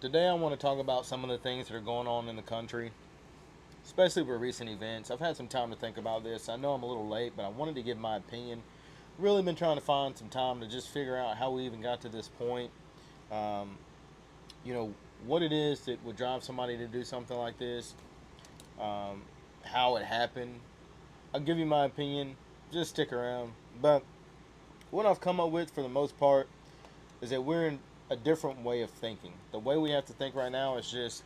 Today, I want to talk about some of the things that are going on in the country, especially with recent events. I've had some time to think about this. I know I'm a little late, but I wanted to give my opinion. Really been trying to find some time to just figure out how we even got to this point. Um, you know, what it is that would drive somebody to do something like this, um, how it happened. I'll give you my opinion. Just stick around. But what I've come up with for the most part is that we're in a different way of thinking. The way we have to think right now is just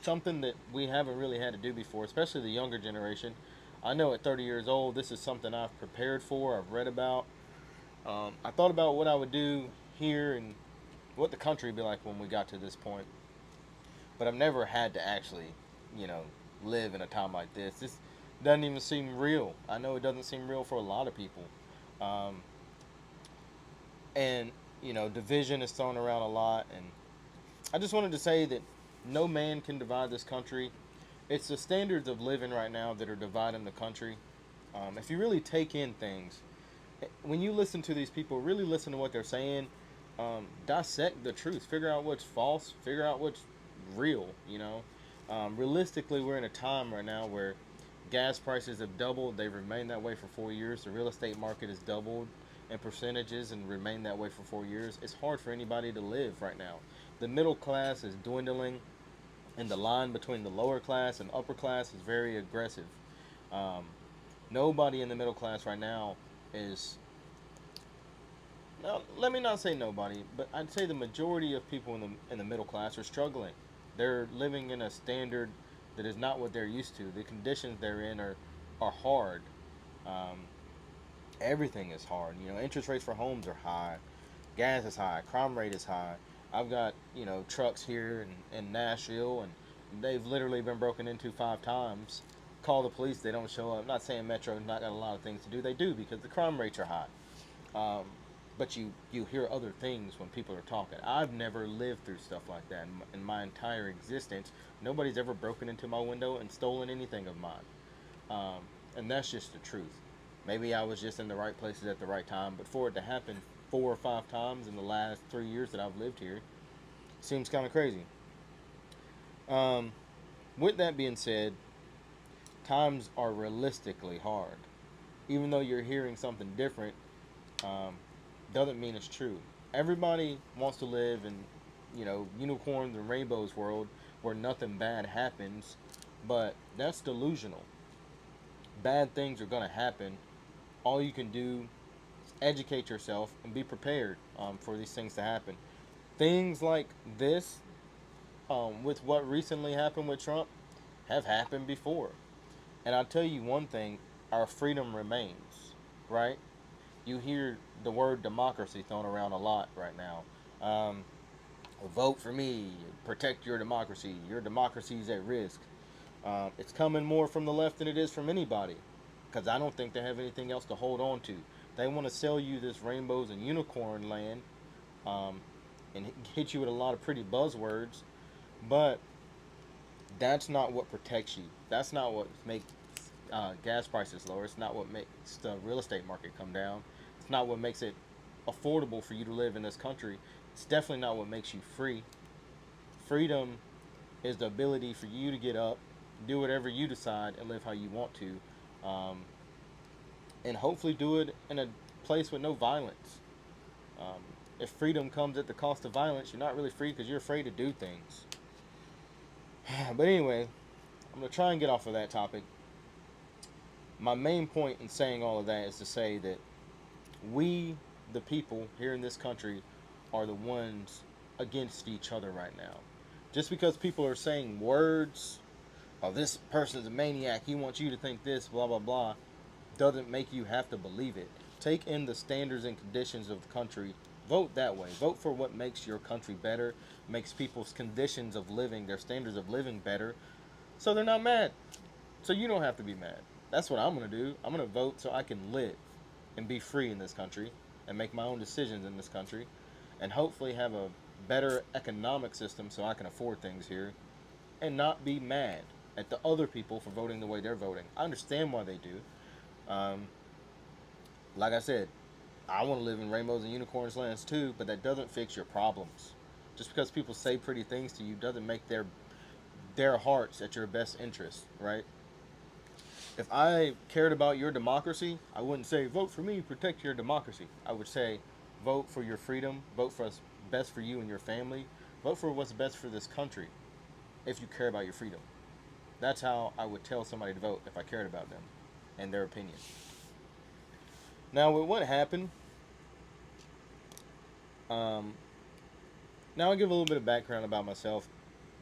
something that we haven't really had to do before, especially the younger generation. I know at 30 years old, this is something I've prepared for, I've read about. I thought about what I would do here and what the country would be like when we got to this point. But I've never had to actually, you know, live in a time like this. This doesn't even seem real. I know it doesn't seem real for a lot of people. Um, and, division is thrown around a lot, and I just wanted to say that no man can divide this country. It's the standards of living right now that are dividing the country. If you really take in things, when you listen to these people, really listen to what they're saying, dissect the truth, figure out what's false, figure out what's real. Realistically, we're in a time right now where gas prices have doubled. They've remained that way for 4 years. The real estate market has doubled in percentages and remained that way for 4 years. It's hard for anybody to live right now. The middle class is dwindling, and the line between the lower class and upper class is very aggressive. Um, Nobody in the middle class right now is. Now, let me not say nobody, but I'd say the majority of people in the middle class are struggling. They're living in a standard that is not what they're used to. The conditions they're in are hard. Um, Everything is hard. Interest rates for homes are high, gas is high, crime rate is high. I've got trucks here in Nashville, and they've literally been broken into 5 times. Call the police, they don't show up. I'm not saying Metro's not got a lot of things to do. They do because the crime rates are high. Um, but you hear other things when people are talking. I've never lived through stuff like that in my entire existence. Nobody's ever broken into my window and stolen anything of mine. Um, and that's just the truth. Maybe I was just in the right places at the right time, but for it to happen 4 or 5 times in the last 3 years that I've lived here seems kind of crazy. Um, with that being said, times are realistically hard. Even though you're hearing something different, um, doesn't mean it's true. Everybody wants to live in, unicorns and rainbows world where nothing bad happens, but that's delusional. Bad things are gonna happen. All you can do is educate yourself and be prepared for these things to happen. Things like this, with what recently happened with Trump, have happened before. And I'll tell you one thing: our freedom remains. Right? You hear the word democracy thrown around a lot right now. Um, Vote for me, protect your democracy. Your democracy is at risk. It's coming more from the left than it is from anybody, because I don't think they have anything else to hold on to. They want to sell you this rainbows and unicorn land, um, and hit you with a lot of pretty buzzwords, but that's not what protects you. That's not what makes gas prices lower. It's not what makes the real estate market come down. It's not what makes it affordable for you to live in this country. It's definitely not what makes you free. Freedom is the ability for you to get up, do whatever you decide, and live how you want to, um, and hopefully do it in a place with no violence. Um, if freedom comes at the cost of violence, you're not really free because you're afraid to do things. But anyway, I'm gonna try and get off of that topic. My main point in saying all of that is to say that we, the people here in this country, are the ones against each other right now. Just because people are saying words, oh, this person's a maniac, he wants you to think this, blah, blah, blah, doesn't make you have to believe it. Take in the standards and conditions of the country. Vote that way. Vote for what makes your country better, makes people's conditions of living, their standards of living better, so they're not mad. So you don't have to be mad. That's what I'm going to do. I'm going to vote so I can live and be free in this country and make my own decisions in this country and hopefully have a better economic system so I can afford things here and not be mad at the other people for voting the way they're voting. I understand why they do. Um, like I said, I want to live in rainbows and unicorns lands too, but that doesn't fix your problems. Just because people say pretty things to you doesn't make their hearts at your best interest, right? If I cared about your democracy, I wouldn't say vote for me, protect your democracy. I would say vote for your freedom, vote for what's best for you and your family, vote for what's best for this country if you care about your freedom. That's how I would tell somebody to vote if I cared about them and their opinion. Now, with what happened, um, now I'll give a little bit of background about myself.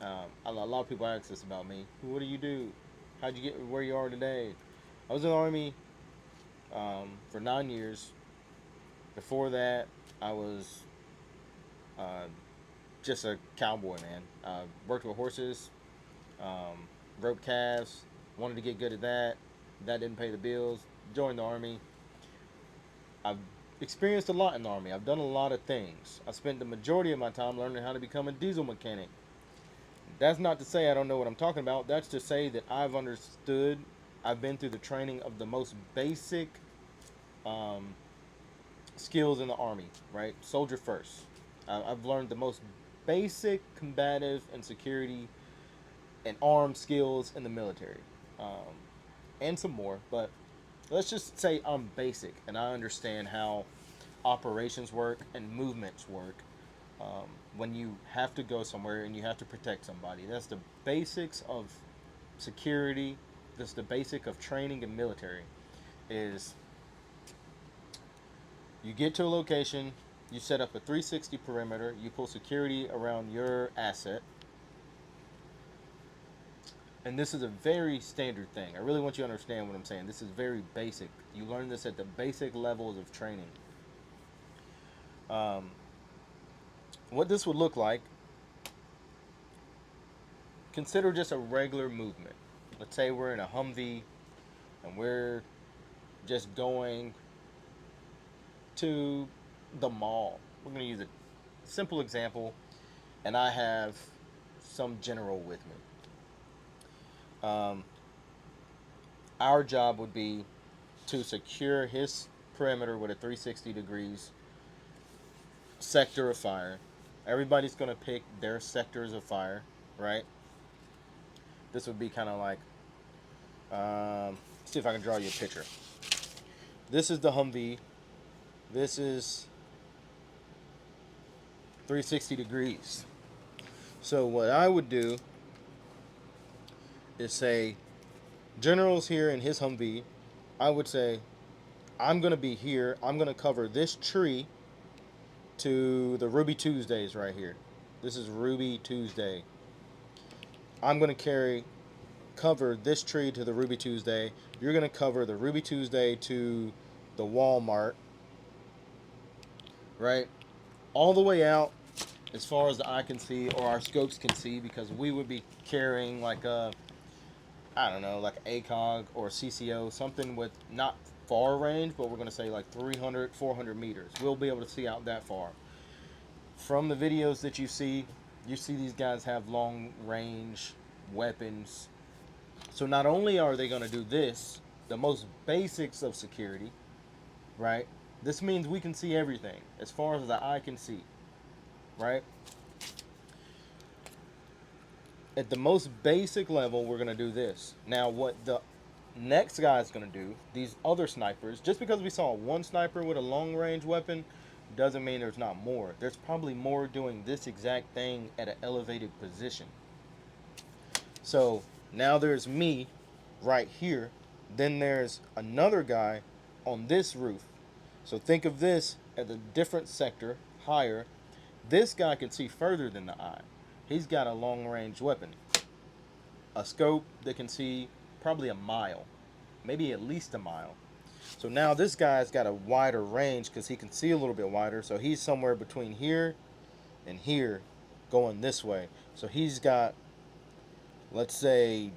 A lot of people ask this about me. What do you do? How'd you get where you are today? I was in the Army for 9 years. Before that, I was uh, just a cowboy, man. Worked with horses, um, roped calves. Wanted to get good at that. That didn't pay the bills. Joined the Army. I've experienced a lot in the Army. I've done a lot of things. I spent the majority of my time learning how to become a diesel mechanic. That's not to say I don't know what I'm talking about. That's to say that I've been through the training of the most basic um, skills in the Army, right? Soldier first. I've learned the most basic combative and security and armed skills in the military, um, and some more. But let's just say I'm basic and I understand how operations work and movements work. When you have to go somewhere and you have to protect somebody, that's the basics of security. That's the basic of training in military. Is you get to a location, you set up a 360 perimeter, you pull security around your asset, and this is a very standard thing. I really want you to understand what I'm saying. This is very basic. You learn this at the basic levels of training. Um, what this would look like, consider just a regular movement. Let's say we're in a Humvee and we're just going to the mall. We're going to use a simple example, and I have some general with me. Um, our job would be to secure his perimeter with a 360 degrees sector of fire. Everybody's going to pick their sectors of fire, right? This would be kind of like, see if I can draw you a picture. This is the Humvee. This is 360 degrees. So what I would do is say, General's here in his Humvee. I would say, I'm going to be here. I'm going to cover this tree to the Ruby Tuesdays right here. This is Ruby Tuesday. I'm going to cover this tree to the Ruby Tuesday. You're going to cover the Ruby Tuesday to the Walmart, right? All the way out as far as the eye can see or our scopes can see, because we would be carrying like a, I don't know, like an ACOG or a CCO, something with not far range, but we're going to say like 300, 400 meters. We'll be able to see out that far. From the videos that you see these guys have long range weapons. So not only are they going to do this, the most basics of security, right? This means we can see everything as far as the eye can see, right? At the most basic level, we're going to do this. Now, what the next guy is going to do, these other snipers, just because we saw one sniper with a long range weapon, doesn't mean there's not more. There's probably more doing this exact thing at an elevated position. So now there's me right here. Then there's another guy on this roof. So think of this at a different sector, higher. This guy can see further than the eye. He's got a long range weapon. A scope that can see probably a mile, maybe at least a mile. So now this guy's got a wider range because he can see a little bit wider. So he's somewhere between here and here going this way. So he's got, let's say,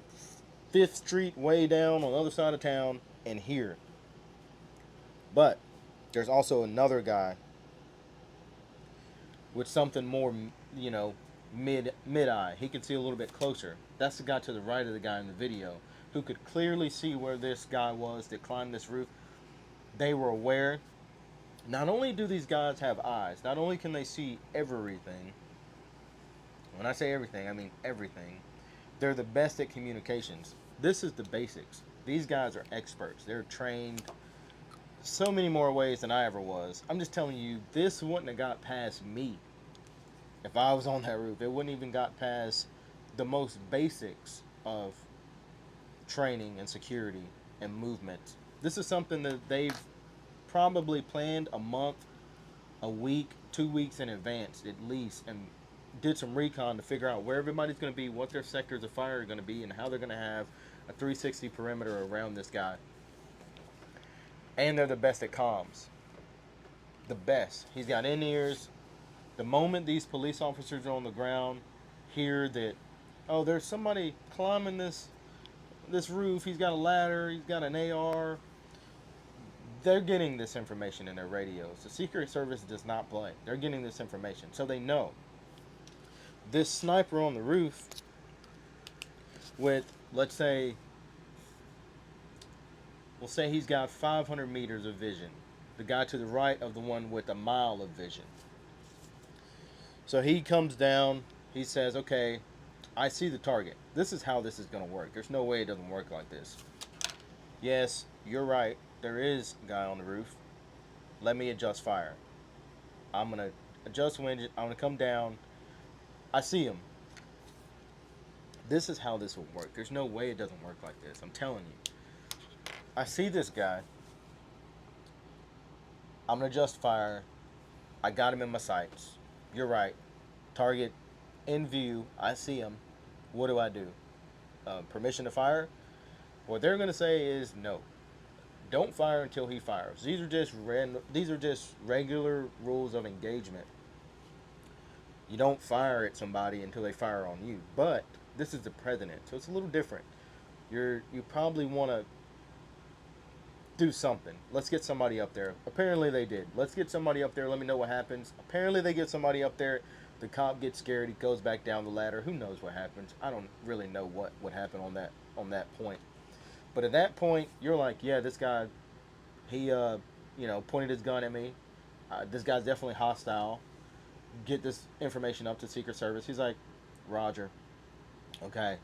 5th Street way down on the other side of town and here. But there's also another guy with something more, you know, mid eye. He can see a little bit closer. That's the guy to the right of the guy in the video who could clearly see where this guy was that climbed this roof. They were aware. Not only do these guys have eyes, not only can they see everything, When I say everything, I mean everything. They're the best at communications. This is the basics. These guys are experts. They're trained so many more ways than I ever was. I'm just telling you, this wouldn't have got past me if I was on that roof. It wouldn't even got past the most basics of training and security and movement. This is something that they've probably planned a month, a week, 2 weeks in advance at least, and did some recon to figure out where everybody's going to be, what their sectors of fire are going to be, and how they're going to have a 360 perimeter around this guy. And they're the best at comms. The best. He's got in ears. The moment these police officers are on the ground, hear that, oh, there's somebody climbing this roof. He's got a ladder. He's got an AR. They're getting this information in their radios. The Secret Service does not play. They're getting this information, so they know this sniper on the roof with, let's say, we'll say he's got 500 meters of vision. The guy to the right of the one with a mile of vision. So he comes down. He says, okay, I see the target. This is how this is going to work. There's no way it doesn't work like this. Yes, you're right. There is a guy on the roof. Let me adjust fire. I'm going to adjust wind. I'm going to come down. I see him. This is how this will work. There's no way it doesn't work like this. I'm telling you. I see this guy. I'm going to adjust fire. I got him in my sights. You're right. Target in view. I see him. What do I do? Permission to fire? What they're going to say is no. Don't fire until he fires. These are just regular rules of engagement. You don't fire at somebody until they fire on you. But this is the president, so it's a little different. You probably want to do something. Let's get somebody up there. Apparently they did. Let's get somebody up there. Let me know what happens. Apparently they get somebody up there. The cop gets scared. He goes back down the ladder. Who knows what happens? I don't really know what would happen on that point. But at that point, you're like, yeah, this guy, he pointed his gun at me. This guy's definitely hostile. Get this information up to Secret Service. He's like, Roger. Okay.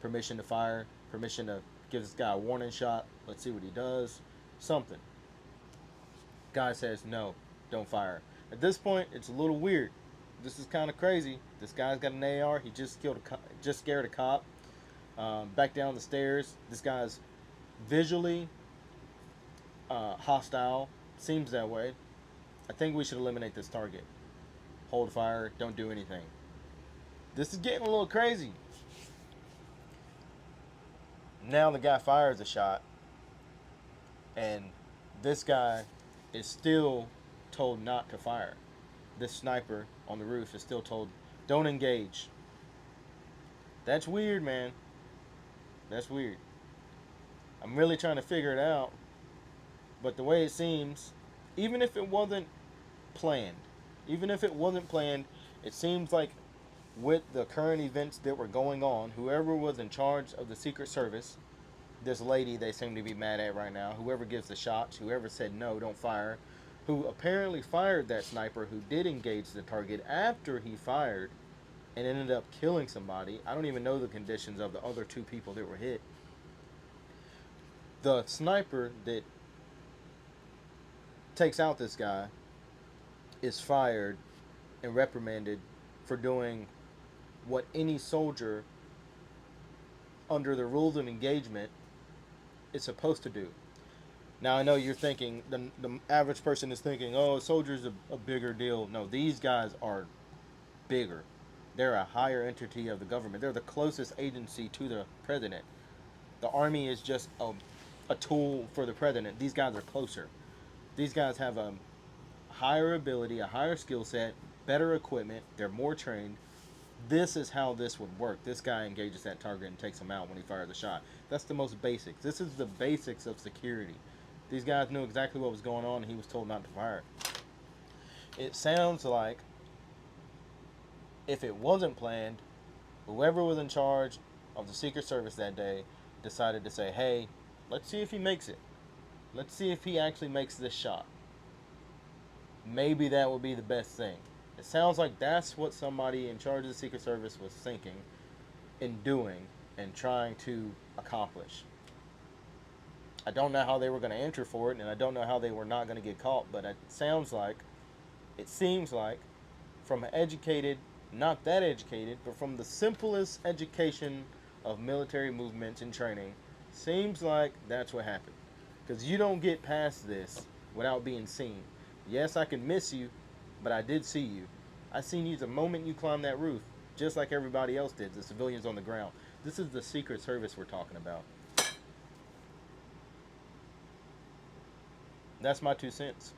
Permission to fire. Permission to give this guy a warning shot. Let's see what he does. Something. Guy says, no, don't fire. At this point, it's a little weird. This is kind of crazy. This guy's got an AR. He just scared a cop. Back down the stairs. This guy's visually hostile. Seems that way. I think we should eliminate this target. Hold fire. Don't do anything. This is getting a little crazy. Now the guy fires a shot. And this guy is still told not to fire. This sniper on the roof is still told, don't engage. That's weird, man. That's weird. I'm really trying to figure it out. But the way it seems, even if it wasn't planned, it seems like with the current events that were going on, whoever was in charge of the Secret Service, this lady they seem to be mad at right now, whoever gives the shots, whoever said no, don't fire, who apparently fired that sniper who did engage the target after he fired and ended up killing somebody. I don't even know the conditions of the other two people that were hit. The sniper that takes out this guy is fired and reprimanded for doing what any soldier under the rules of engagement is supposed to do. Now I know you're thinking, the average person is thinking, oh, a soldier's a bigger deal. No, these guys are bigger. They're a higher entity of the government. They're the closest agency to the president. The army is just a tool for the president. These guys are closer. These guys have a higher ability, a higher skill set, better equipment. They're more trained. This is how this would work. This guy engages that target and takes him out when he fires a shot. That's the most basics. This is the basics of security. These guys knew exactly what was going on, and he was told not to fire. It sounds like if it wasn't planned, whoever was in charge of the Secret Service that day decided to say, hey, let's see if he makes it. Let's see if he actually makes this shot. Maybe that would be the best thing. It sounds like that's what somebody in charge of the Secret Service was thinking and doing and trying to accomplish. I don't know how they were going to answer for it, and I don't know how they were not going to get caught, but it seems like, from an educated, not that educated, but from the simplest education of military movements and training, seems like that's what happened. Because you don't get past this without being seen. Yes, I can miss you, but I did see you. I seen you the moment you climbed that roof, just like everybody else did, the civilians on the ground. This is the Secret Service we're talking about. That's my 2 cents.